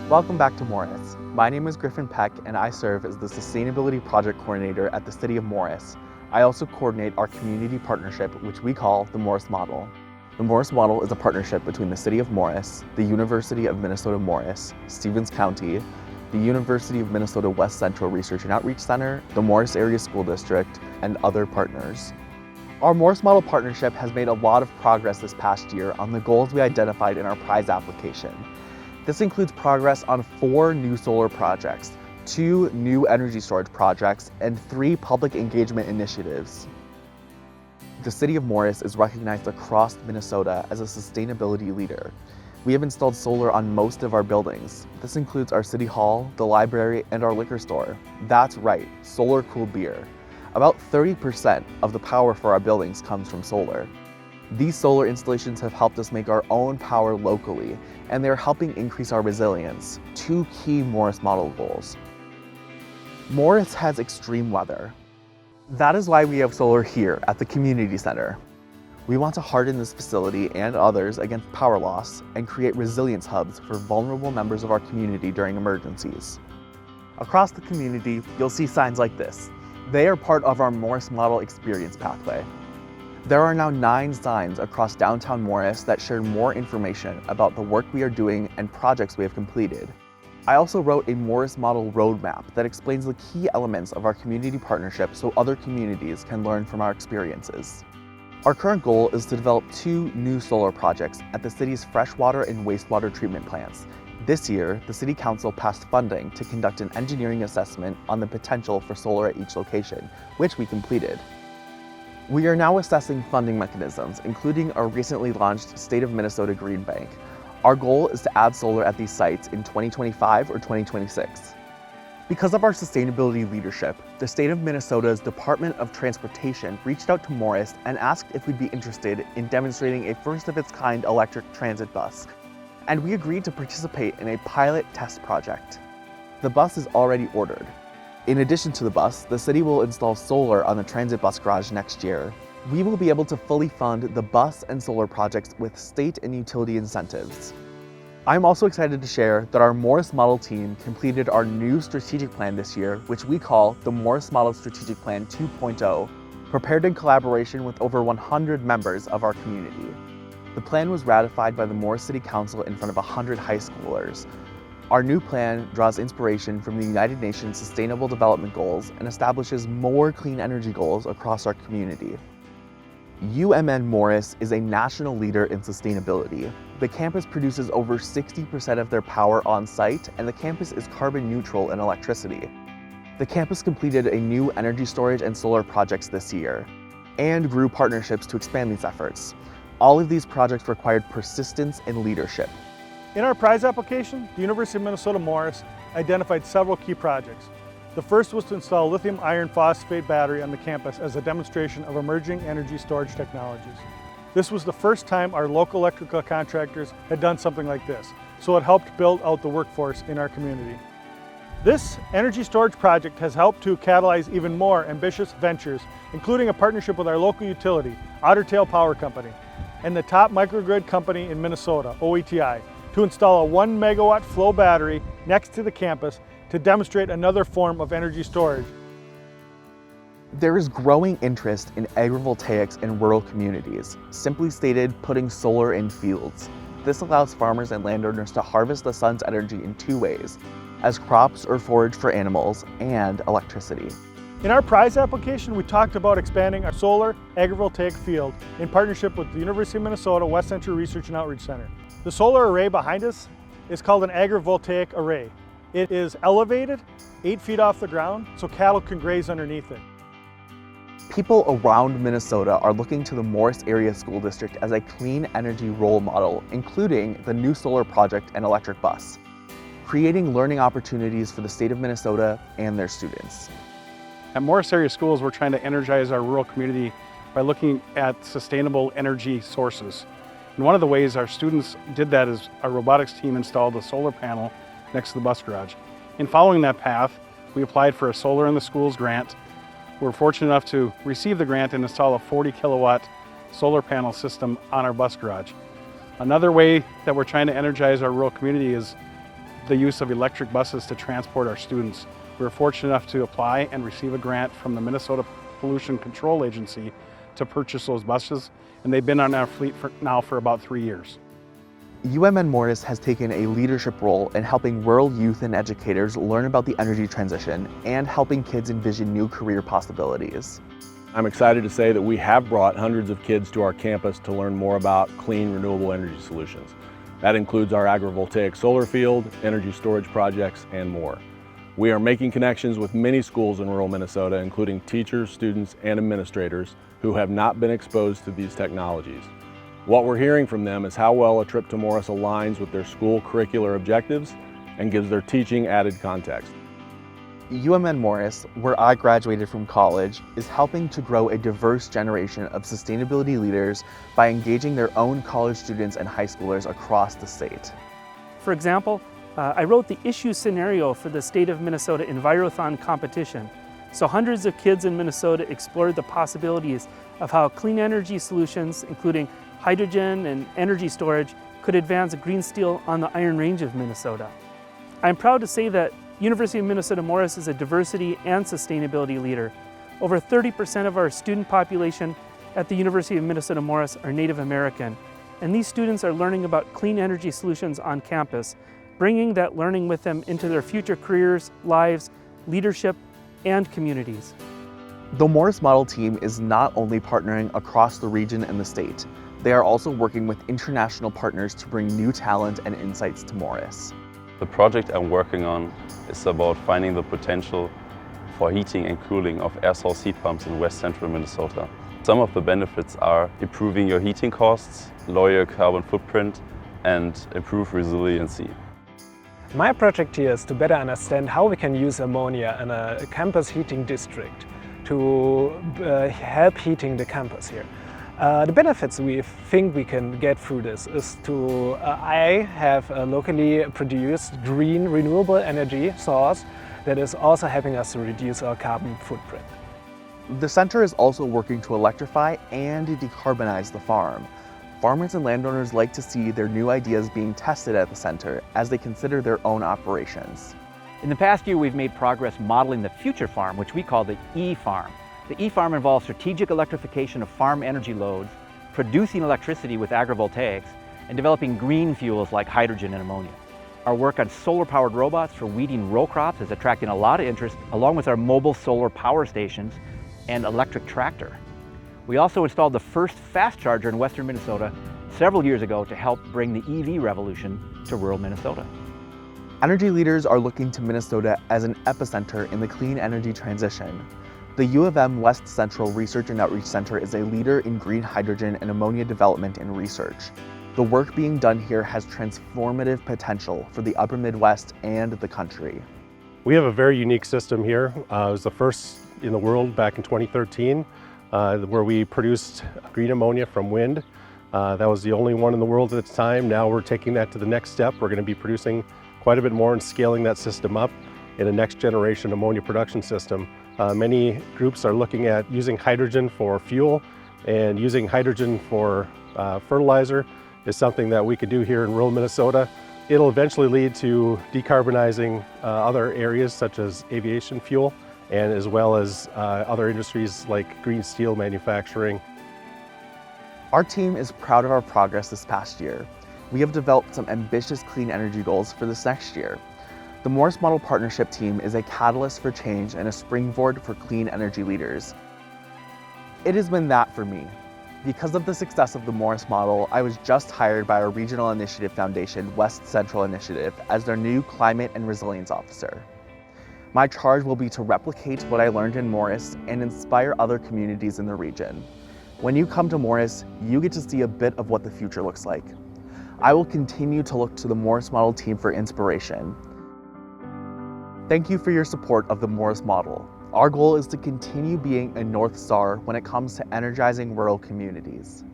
Welcome back to Morris. My name is Griffin Peck and I serve as the Sustainability Project Coordinator at the City of Morris. I also coordinate our community partnership, which we call the Morris Model. The Morris Model is a partnership between the City of Morris, the University of Minnesota Morris, Stevens County, the University of Minnesota West Central Research and Outreach Center, the Morris Area School District, and other partners. Our Morris Model partnership has made a lot of progress this past year on the goals we identified in our prize application. This includes progress on 4 new solar projects, 2 new energy storage projects, and 3 public engagement initiatives. The City of Morris is recognized across Minnesota as a sustainability leader. We have installed solar on most of our buildings. This includes our City Hall, the library, and our liquor store. That's right, solar-cooled beer. About 30% of the power for our buildings comes from solar. These solar installations have helped us make our own power locally, and they're helping increase our resilience, 2 key Morris Model goals. Morris has extreme weather. That is why we have solar here at the community center. We want to harden this facility and others against power loss and create resilience hubs for vulnerable members of our community during emergencies. Across the community, you'll see signs like this. They are part of our Morris Model Experience Pathway. There are now 9 signs across downtown Morris that share more information about the work we are doing and projects we have completed. I also wrote a Morris Model roadmap that explains the key elements of our community partnership so other communities can learn from our experiences. Our current goal is to develop 2 new solar projects at the city's freshwater and wastewater treatment plants. This year, the City Council passed funding to conduct an engineering assessment on the potential for solar at each location, which we completed. We are now assessing funding mechanisms, including our recently launched State of Minnesota Green Bank. Our goal is to add solar at these sites in 2025 or 2026. Because of our sustainability leadership, the State of Minnesota's Department of Transportation reached out to Morris and asked if we'd be interested in demonstrating a first-of-its-kind electric transit bus. And we agreed to participate in a pilot test project. The bus is already ordered. In addition to the bus, the city will install solar on the transit bus garage next year. We will be able to fully fund the bus and solar projects with state and utility incentives. I'm also excited to share that our Morris Model team completed our new strategic plan this year, which we call the Morris Model Strategic Plan 2.0, prepared in collaboration with over 100 members of our community. The plan was ratified by the Morris City Council in front of 100 high schoolers. Our new plan draws inspiration from the United Nations Sustainable Development Goals and establishes more clean energy goals across our community. UMN Morris is a national leader in sustainability. The campus produces over 60% of their power on site, and the campus is carbon neutral in electricity. The campus completed a new energy storage and solar projects this year, and grew partnerships to expand these efforts. All of these projects required persistence and leadership. In our prize application, the University of Minnesota Morris identified several key projects. The first was to install a lithium iron phosphate battery on the campus as a demonstration of emerging energy storage technologies. This was the first time our local electrical contractors had done something like this, so it helped build out the workforce in our community. This energy storage project has helped to catalyze even more ambitious ventures, including a partnership with our local utility, Otter Tail Power Company, and the top microgrid company in Minnesota, OETI, to install a 1 megawatt flow battery next to the campus to demonstrate another form of energy storage. There is growing interest in agrivoltaics in rural communities, simply stated, putting solar in fields. This allows farmers and landowners to harvest the sun's energy in 2 ways, as crops or forage for animals and electricity. In our prize application, we talked about expanding our solar agrivoltaic field in partnership with the University of Minnesota West Central Research and Outreach Center. The solar array behind us is called an agrivoltaic array. It is elevated 8 feet off the ground so cattle can graze underneath it. People around Minnesota are looking to the Morris Area School District as a clean energy role model, including the new solar project and electric bus, creating learning opportunities for the state of Minnesota and their students. At Morris Area Schools, we're trying to energize our rural community by looking at sustainable energy sources. And one of the ways our students did that is our robotics team installed a solar panel next to the bus garage. In following that path, we applied for a Solar in the Schools grant. We were fortunate enough to receive the grant and install a 40 kilowatt solar panel system on our bus garage. Another way that we're trying to energize our rural community is the use of electric buses to transport our students. We were fortunate enough to apply and receive a grant from the Minnesota Pollution Control Agency to purchase those buses, and they've been on our fleet for about 3 years. UMN Morris has taken a leadership role in helping rural youth and educators learn about the energy transition and helping kids envision new career possibilities. I'm excited to say that we have brought hundreds of kids to our campus to learn more about clean, renewable energy solutions. That includes our agrivoltaic solar field, energy storage projects, and more. We are making connections with many schools in rural Minnesota, including teachers, students, and administrators who have not been exposed to these technologies. What we're hearing from them is how well a trip to Morris aligns with their school curricular objectives and gives their teaching added context. UMN Morris, where I graduated from college, is helping to grow a diverse generation of sustainability leaders by engaging their own college students and high schoolers across the state. For example, I wrote the issue scenario for the State of Minnesota Envirothon competition. So hundreds of kids in Minnesota explored the possibilities of how clean energy solutions, including hydrogen and energy storage, could advance green steel on the Iron Range of Minnesota. I'm proud to say that University of Minnesota Morris is a diversity and sustainability leader. Over 30% of our student population at the University of Minnesota Morris are Native American, and these students are learning about clean energy solutions on campus, bringing that learning with them into their future careers, lives, leadership, and communities. The Morris Model team is not only partnering across the region and the state, they are also working with international partners to bring new talent and insights to Morris. The project I'm working on is about finding the potential for heating and cooling of air source heat pumps in west central Minnesota. Some of the benefits are improving your heating costs, lower your carbon footprint, and improve resiliency. My project here is to better understand how we can use ammonia in a campus heating district to help heating the campus here. The benefits we think we can get through this is to I have a locally produced green renewable energy source that is also helping us to reduce our carbon footprint. The center is also working to electrify and decarbonize the farm. Farmers and landowners like to see their new ideas being tested at the center as they consider their own operations. In the past year, we've made progress modeling the future farm, which we call the E-Farm. The E-Farm involves strategic electrification of farm energy loads, producing electricity with agrivoltaics, and developing green fuels like hydrogen and ammonia. Our work on solar-powered robots for weeding row crops is attracting a lot of interest, along with our mobile solar power stations and electric tractor. We also installed the first fast charger in western Minnesota several years ago to help bring the EV revolution to rural Minnesota. Energy leaders are looking to Minnesota as an epicenter in the clean energy transition. The U of M West Central Research and Outreach Center is a leader in green hydrogen and ammonia development and research. The work being done here has transformative potential for the upper Midwest and the country. We have a very unique system here. It was the first in the world back in 2013 where we produced green ammonia from wind. That was the only one in the world at the time. Now we're taking that to the next step. We're going to be producing quite a bit more and scaling that system up in a next generation ammonia production system. Many groups are looking at using hydrogen for fuel, and using hydrogen for fertilizer is something that we could do here in rural Minnesota. It'll eventually lead to decarbonizing other areas such as aviation fuel, and as well as other industries like green steel manufacturing. Our team is proud of our progress this past year. We have developed some ambitious clean energy goals for this next year. The Morris Model Partnership Team is a catalyst for change and a springboard for clean energy leaders. It has been that for me. Because of the success of the Morris Model, I was just hired by our Regional Initiative Foundation West Central Initiative as their new Climate and Resilience Officer. My charge will be to replicate what I learned in Morris and inspire other communities in the region. When you come to Morris, you get to see a bit of what the future looks like. I will continue to look to the Morris Model team for inspiration. Thank you for your support of the Morris Model. Our goal is to continue being a North Star when it comes to energizing rural communities.